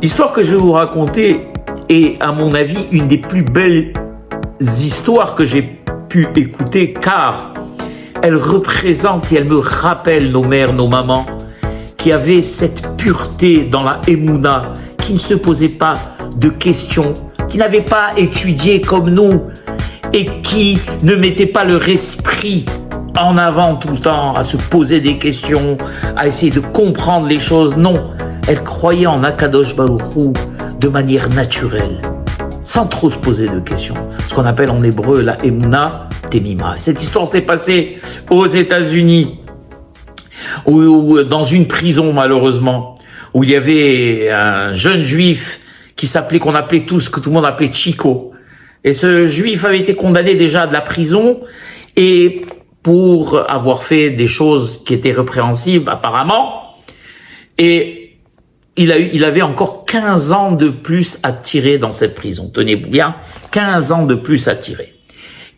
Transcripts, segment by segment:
L'histoire que je vais vous raconter est, à mon avis, une des plus belles histoires que j'ai pu écouter, car elle représente et elle me rappelle nos mères, nos mamans, qui avaient cette pureté dans la Emouna, qui ne se posaient pas de questions, qui n'avaient pas étudié comme nous et qui ne mettaient pas leur esprit en avant tout le temps, à se poser des questions, à essayer de comprendre les choses. Non, elles croyaient en Akadosh Baruch Hu de manière naturelle, sans trop se poser de questions. Ce qu'on appelle en hébreu la Emouna Temima. Cette histoire s'est passée aux États-Unis, ou dans une prison malheureusement, où il y avait un jeune juif qu'on appelait tous, que tout le monde appelait Chico. Et ce juif avait été condamné déjà à de la prison, et pour avoir fait des choses qui étaient répréhensibles apparemment, et il avait encore 15 ans de plus à tirer dans cette prison. Tenez-vous bien, 15 ans de plus à tirer.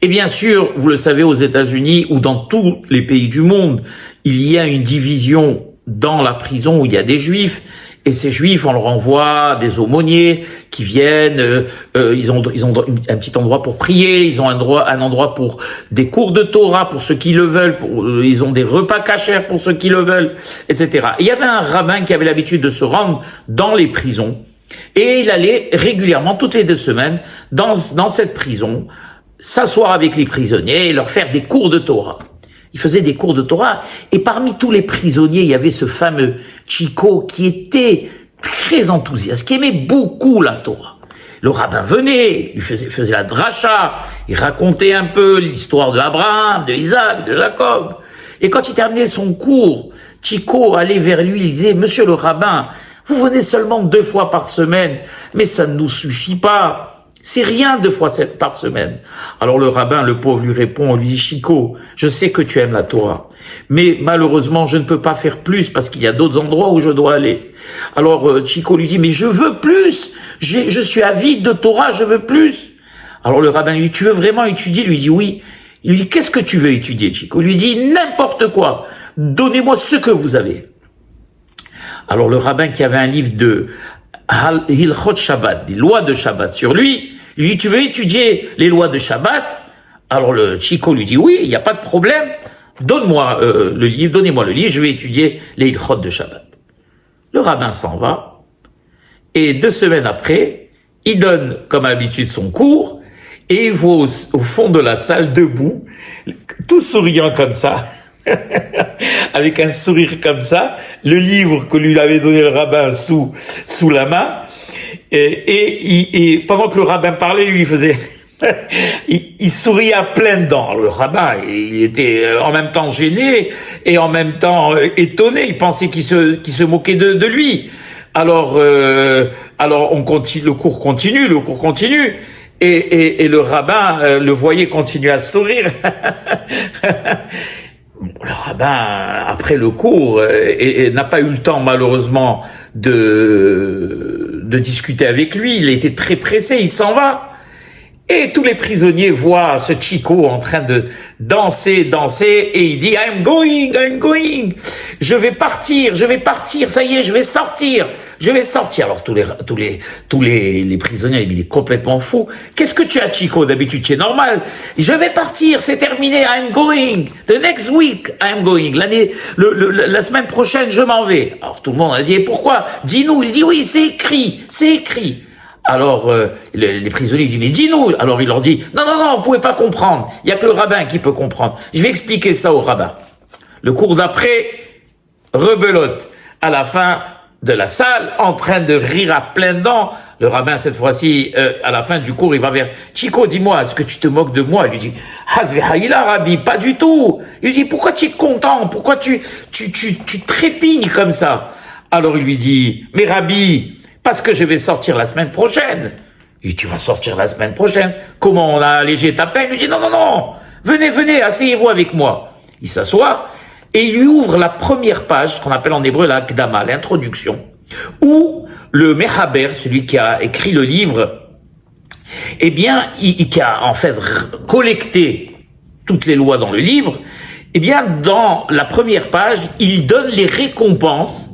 Et bien sûr, vous le savez, aux États-Unis ou dans tous les pays du monde, il y a une division dans la prison où il y a des juifs. Et ces juifs, on leur envoie des aumôniers qui viennent, ils ont un petit endroit pour prier, ils ont un endroit pour des cours de Torah pour ceux qui le veulent, ils ont des repas cachers pour ceux qui le veulent, etc. Et il y avait un rabbin qui avait l'habitude de se rendre dans les prisons, et il allait régulièrement, toutes les 2 semaines, dans cette prison, s'asseoir avec les prisonniers et leur faire des cours de Torah. Il faisait des cours de Torah, et parmi tous les prisonniers, il y avait ce fameux Chico qui était très enthousiaste, qui aimait beaucoup la Torah. Le rabbin venait, il faisait la dracha, il racontait un peu l'histoire de Abraham, de Isaac, de Jacob. Et quand il terminait son cours, Chico allait vers lui, il disait: Monsieur le rabbin, vous venez seulement 2 fois par semaine, mais ça ne nous suffit pas. C'est rien 2 fois par semaine. Alors le rabbin, le pauvre, lui répond, lui dit: Chico, je sais que tu aimes la Torah, mais malheureusement, je ne peux pas faire plus parce qu'il y a d'autres endroits où je dois aller. Alors Chico lui dit: mais je veux plus, je suis avide de Torah, je veux plus. Alors le rabbin lui dit: tu veux vraiment étudier? Il lui dit: oui. Il lui dit: qu'est-ce que tu veux étudier, Chico? Il lui dit: n'importe quoi, donnez-moi ce que vous avez. Alors le rabbin, qui avait un livre de Hilchot Shabbat, des lois de Shabbat sur lui, lui dit: tu veux étudier les lois de Shabbat? Alors le Chico lui dit: oui, il n'y a pas de problème, donne-moi le livre, donnez-moi le livre, je vais étudier les Hilchot de Shabbat. Le rabbin s'en va, et 2 semaines après, il donne comme à l'habitude son cours, et il voit au fond de la salle, debout, tout souriant comme ça, avec un sourire comme ça, le livre que lui avait donné le rabbin sous la main, et pendant que le rabbin parlait, lui faisait il souriait à pleines dents. Le rabbin, il était en même temps gêné et en même temps étonné, il pensait qu'il se moquait de lui. Alors on continue, le cours continue, et le rabbin le voyait continuer à sourire. Le rabbin, après le cours, n'a pas eu le temps malheureusement de discuter avec lui. Il était très pressé, il s'en va. Et tous les prisonniers voient ce Chico en train de danser, et il dit: I'm going, je vais partir, ça y est, je vais sortir. Alors tous les prisonniers, il est complètement fou. Qu'est-ce que tu as, Chico? D'habitude, tu es normal. Je vais partir, c'est terminé, I'm going. The next week, I'm going. La semaine prochaine, je m'en vais. Alors tout le monde a dit: pourquoi? Dis-nous. Il dit: oui, c'est écrit. Alors les prisonniers disent: mais dis-nous. Alors il leur dit: non, vous pouvez pas comprendre. Il y a que le rabbin qui peut comprendre. Je vais expliquer ça au rabbin. Le cours d'après, rebelote. À la fin de la salle, en train de rire à pleines dents, le rabbin, cette fois-ci, à la fin du cours, il va vers Chico: dis-moi, est-ce que tu te moques de moi? Il lui dit: Hazvehaïla, Rabbi, pas du tout. Il lui dit: pourquoi tu es content? Pourquoi tu trépignes comme ça? Alors il lui dit: mais Rabbi, parce que je vais sortir la semaine prochaine. Il dit: tu vas sortir la semaine prochaine? Comment, on a allégé ta peine? Il dit: non, venez, asseyez-vous avec moi. Il s'assoit, et il lui ouvre la première page, ce qu'on appelle en hébreu la Akdama, l'introduction, où le Mehaber, celui qui a écrit le livre, eh bien, qui a en fait collecté toutes les lois dans le livre, eh bien, dans la première page, il donne les récompenses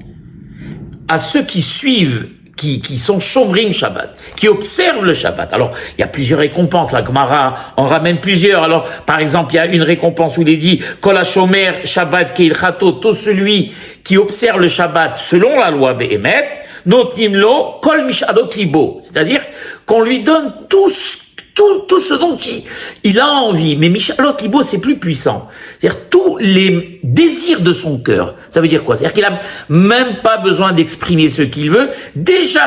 à ceux qui suivent qui sont Shomrim Shabbat, qui observent le Shabbat. Alors, il y a plusieurs récompenses. La Gemara en ramène plusieurs. Alors, par exemple, il y a une récompense où il est dit Kol HaShomer Shabbat Keilchato, tout celui qui observe le Shabbat selon la loi Behemet, Notnim Lo Kol Mishadot Libo. C'est-à-dire qu'on lui donne tout ce dont il a envie. Mais Mishalot Libo, c'est plus puissant. C'est-à-dire tous les désirs de son cœur. Ça veut dire quoi? C'est-à-dire qu'il a même pas besoin d'exprimer ce qu'il veut. Déjà,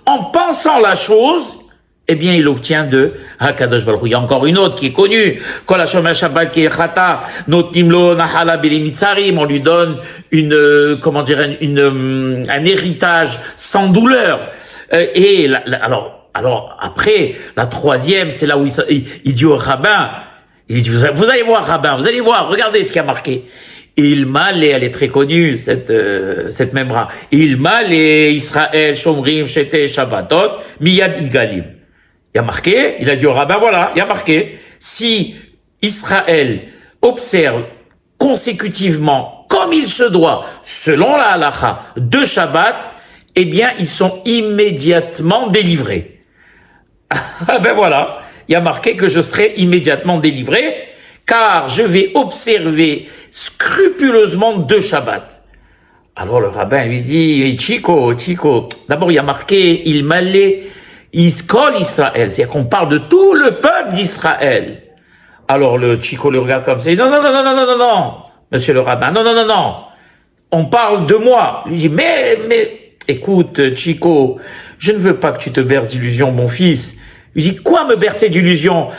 en pensant la chose, eh bien, il obtient de Hakadosh Baruch Hu. Il y a encore une autre qui est connue. Kol HaShomer Shabbat Keilchata, Notnim Lo Nahala Belimitzarim. On lui donne un héritage sans douleur. Alors après, la troisième, c'est là où il dit au rabbin, il dit, vous allez voir rabbin, vous allez voir, regardez ce qui a marqué. Il m'a les, elle est très connue, cette memra. Il m'a les Israël, Shomrim, Shete, Shabbatot, Miyad Igalim. Il y a marqué, il a dit au rabbin, voilà, il y a marqué, si Israël observe consécutivement, comme il se doit, selon la halacha, 2 Shabbat, eh bien, ils sont immédiatement délivrés. Ah ben voilà, il y a marqué que je serai immédiatement délivré, car je vais observer scrupuleusement 2 Shabbats. Alors le rabbin lui dit, Chico, d'abord il y a marqué, il m'allait, Iskol Israël, c'est-à-dire qu'on parle de tout le peuple d'Israël. Alors le Chico le regarde comme ça, il dit, non, monsieur le rabbin, non, on parle de moi. Il dit, mais, écoute Chico, je ne veux pas que tu te berces d'illusions, mon fils. Il dit, quoi me bercer d'illusions?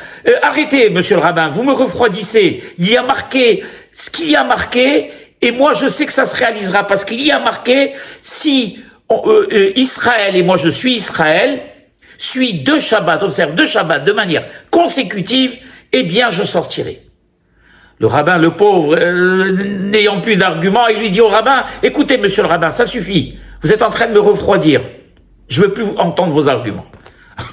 Arrêtez, monsieur le rabbin, vous me refroidissez. Il y a marqué ce qu'il y a marqué, et moi je sais que ça se réalisera, parce qu'il y a marqué, si Israël, et moi je suis Israël, suit 2 Shabbats, observe 2 Shabbats de manière consécutive, eh bien je sortirai. Le rabbin, le pauvre, n'ayant plus d'arguments, il lui dit au rabbin, écoutez monsieur le rabbin, ça suffit, vous êtes en train de me refroidir, je veux plus entendre vos arguments.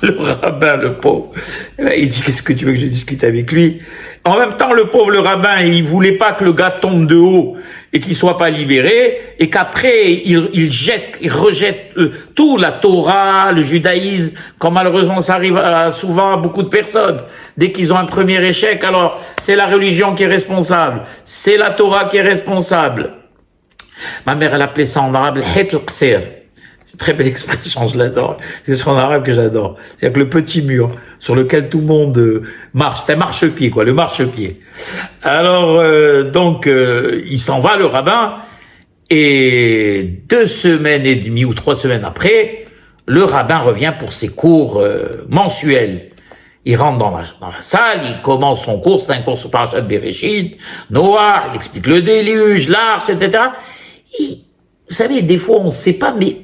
Le rabbin, le pauvre, il dit, qu'est-ce que tu veux que je discute avec lui? En même temps, le pauvre, le rabbin, il voulait pas que le gars tombe de haut et qu'il soit pas libéré, et qu'après, il rejette tout, la Torah, le judaïsme, comme malheureusement ça arrive souvent à beaucoup de personnes. Dès qu'ils ont un premier échec, alors c'est la religion qui est responsable, c'est la Torah qui est responsable. Ma mère, elle appelait ça en arabe, het al-qsir. Très belle expression, je l'adore. C'est en arabe que j'adore. C'est-à-dire que le petit mur sur lequel tout le monde marche, c'est un marchepied, quoi, le marchepied. Alors, il s'en va, le rabbin, et 2 semaines et demie ou 3 semaines après, le rabbin revient pour ses cours mensuels. Il rentre dans la salle, il commence son cours, c'est un cours sur Parashat Bereshit, Noah, il explique le déluge, l'arche, etc. Vous savez, des fois, on ne sait pas, mais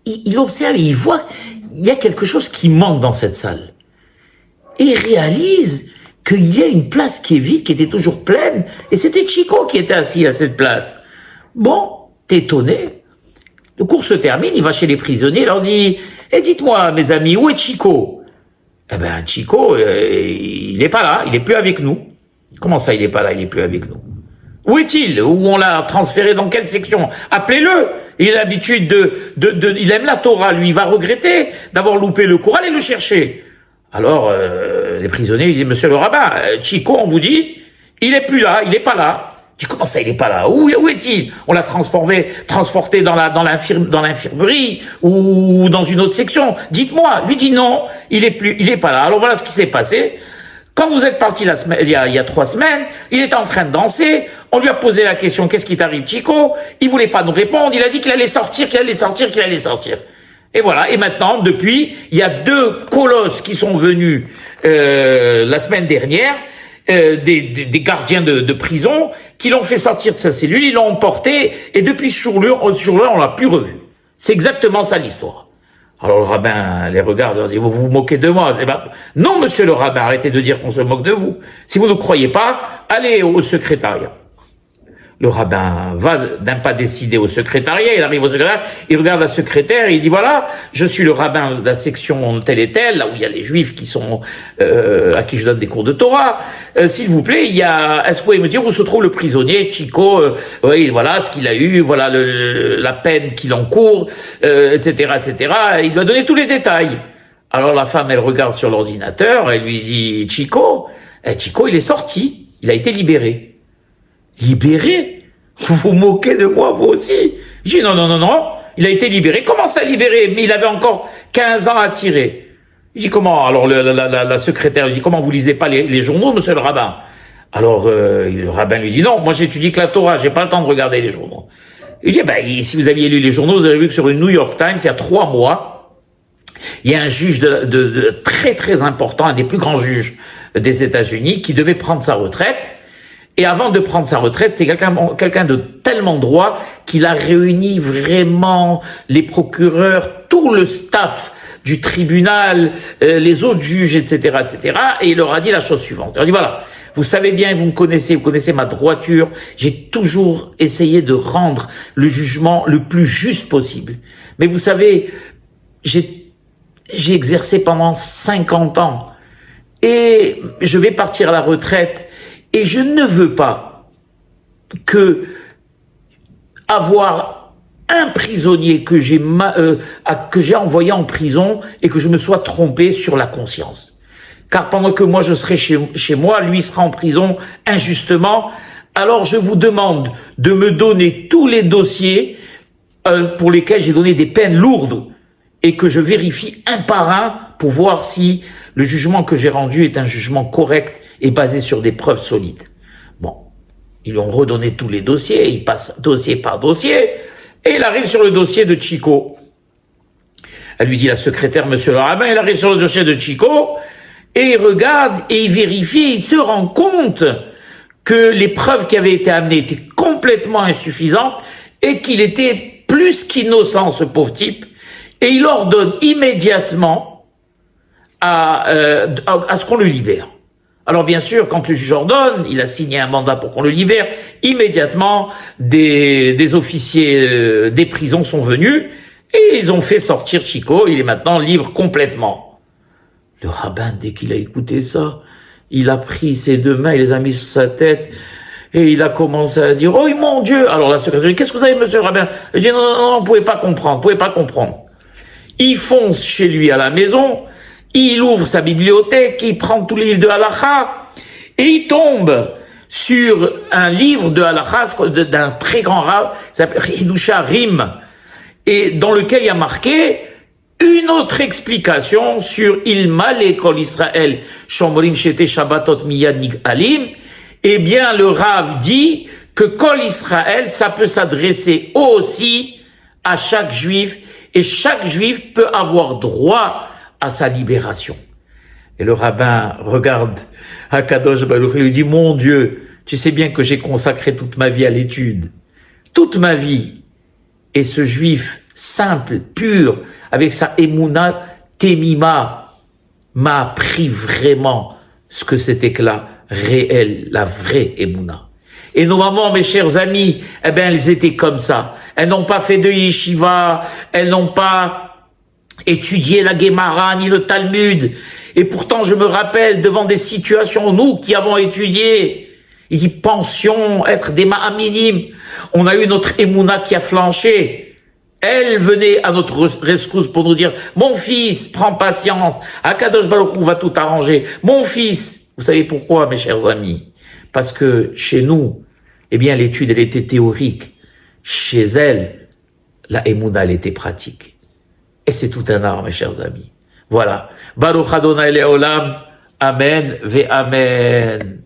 il observe et il voit, il y a quelque chose qui manque dans cette salle. Et il réalise qu'il y a une place qui est vide, qui était toujours pleine, et c'était Chico qui était assis à cette place. Bon, t'es étonné. Le cours se termine, il va chez les prisonniers, il leur dit, dites-moi, mes amis, où est Chico? Eh ben, Chico, il est pas là, il est plus avec nous. Comment ça, il est pas là, il est plus avec nous? Où est-il? Où on l'a transféré, dans quelle section? Appelez-le! Il a l'habitude il aime la Torah, lui, il va regretter d'avoir loupé le cours, allez le chercher. Alors, les prisonniers, ils disent, monsieur le rabbin, Chico, on vous dit, il est plus là, il est pas là. Tu dis, comment ça, il est pas là? Où est-il? On l'a transporté dans l'infirmerie, ou dans une autre section. Dites-moi. Lui dit non, il est pas là. Alors voilà ce qui s'est passé. Quand vous êtes parti il y a 3 semaines, il était en train de danser, on lui a posé la question, qu'est-ce qui t'arrive, Chico? Il voulait pas nous répondre, il a dit qu'il allait sortir. Et voilà, et maintenant, depuis, il y a 2 colosses qui sont venus la semaine dernière, des gardiens de prison, qui l'ont fait sortir de sa cellule, ils l'ont emporté, et depuis ce jour-là, on l'a plus revu. C'est exactement ça l'histoire. Alors le rabbin les regarde et dit, vous vous moquez de moi. Non, monsieur le rabbin, arrêtez de dire qu'on se moque de vous. Si vous ne croyez pas, allez au secrétariat. Le rabbin va d'un pas décidé au secrétariat, il arrive au secrétariat, il regarde la secrétaire, il dit voilà, je suis le rabbin de la section telle et telle, là où il y a les juifs qui sont à qui je donne des cours de Torah. S'il vous plaît, est-ce que vous pouvez me dire où se trouve le prisonnier Chico? Oui, voilà ce qu'il a eu, voilà la peine qu'il encourt, etc., etc. Il doit donner tous les détails. Alors la femme, elle regarde sur l'ordinateur, elle lui dit Chico, Chico, il est sorti, il a été libéré. Libéré? Vous vous moquez de moi, vous aussi? Je dis non, il a été libéré. Comment ça libéré? Mais il avait encore 15 ans à tirer. Je dis comment? Alors la secrétaire lui dit comment vous lisez pas les journaux, monsieur le rabbin? Alors le rabbin lui dit non, moi j'étudie que la Torah, j'ai pas le temps de regarder les journaux. Il dit si vous aviez lu les journaux, vous avez vu que sur le New York Times, il y a 3 mois, il y a un juge de très très important, un des plus grands juges des États-Unis, qui devait prendre sa retraite. Et avant de prendre sa retraite, c'était quelqu'un de tellement droit qu'il a réuni vraiment les procureurs, tout le staff du tribunal, les autres juges, etc., etc. Et il leur a dit la chose suivante. Il leur a dit voilà, vous savez bien, vous connaissez ma droiture. J'ai toujours essayé de rendre le jugement le plus juste possible. Mais vous savez, j'ai exercé pendant 50 ans et je vais partir à la retraite. Et je ne veux pas avoir un prisonnier que j'ai envoyé en prison et que je me sois trompé sur la conscience. Car pendant que moi je serai chez moi, lui sera en prison injustement. Alors je vous demande de me donner tous les dossiers pour lesquels j'ai donné des peines lourdes et que je vérifie un par un pour voir si le jugement que j'ai rendu est un jugement correct et basé sur des preuves solides. Bon, ils lui ont redonné tous les dossiers, il passe dossier par dossier, et il arrive sur le dossier de Chico. Elle lui dit, la secrétaire, monsieur le rabbin, il arrive sur le dossier de Chico, et il regarde, et il vérifie, il se rend compte que les preuves qui avaient été amenées étaient complètement insuffisantes, et qu'il était plus qu'innocent, ce pauvre type, et il ordonne immédiatement à ce qu'on le libère. Alors bien sûr, quand le juge ordonne, il a signé un mandat pour qu'on le libère, immédiatement, des officiers des prisons sont venus et ils ont fait sortir Chico, il est maintenant libre complètement. Le rabbin, dès qu'il a écouté ça, il a pris ses 2 mains, il les a mis sur sa tête et il a commencé à dire « Oh mon Dieu !» Alors la secrétaire dit « Qu'est-ce que vous avez, monsieur le rabbin ?» Je dis « Non, vous pouvez pas comprendre. » Il fonce chez lui à la maison, il ouvre sa bibliothèque, il prend tous les livres de halakha et il tombe sur un livre de halakha d'un très grand rabbin, qui s'appelle Hidusha Rim, et dans lequel il y a marqué une autre explication sur Ilma l'école Israël, Shomrim Shete Shabbatot Miyad Nig'alim. Eh bien, le Rav dit que Kol Israël, ça peut s'adresser aussi à chaque juif, et chaque juif peut avoir droit à sa libération. Et le rabbin regarde Akadosh Baruch Hu et lui dit, mon Dieu, tu sais bien que j'ai consacré toute ma vie à l'étude, toute ma vie. Et ce juif simple, pur, avec sa émouna temima, m'a appris vraiment ce que c'était que la réelle, la vraie émouna. Et nos mamans, mes chers amis, eh bien, elles étaient comme ça. Elles n'ont pas fait de yeshiva, elles n'ont pas étudié la Gemara ni le Talmud. Et pourtant, je me rappelle devant des situations, nous qui avons étudié, il dit, pensions être des ma'aminim. On a eu notre émouna qui a flanché. Elle venait à notre rescousse pour nous dire, mon fils, prends patience, Akadosh Baruch Hu va tout arranger. Mon fils, vous savez pourquoi, mes chers amis? Parce que chez nous, eh bien, l'étude, elle était théorique. Chez elle, la émouna, elle était pratique. Et c'est tout un art, mes chers amis. Voilà. Baruch Adonai Le'olam. Amen ve Amen.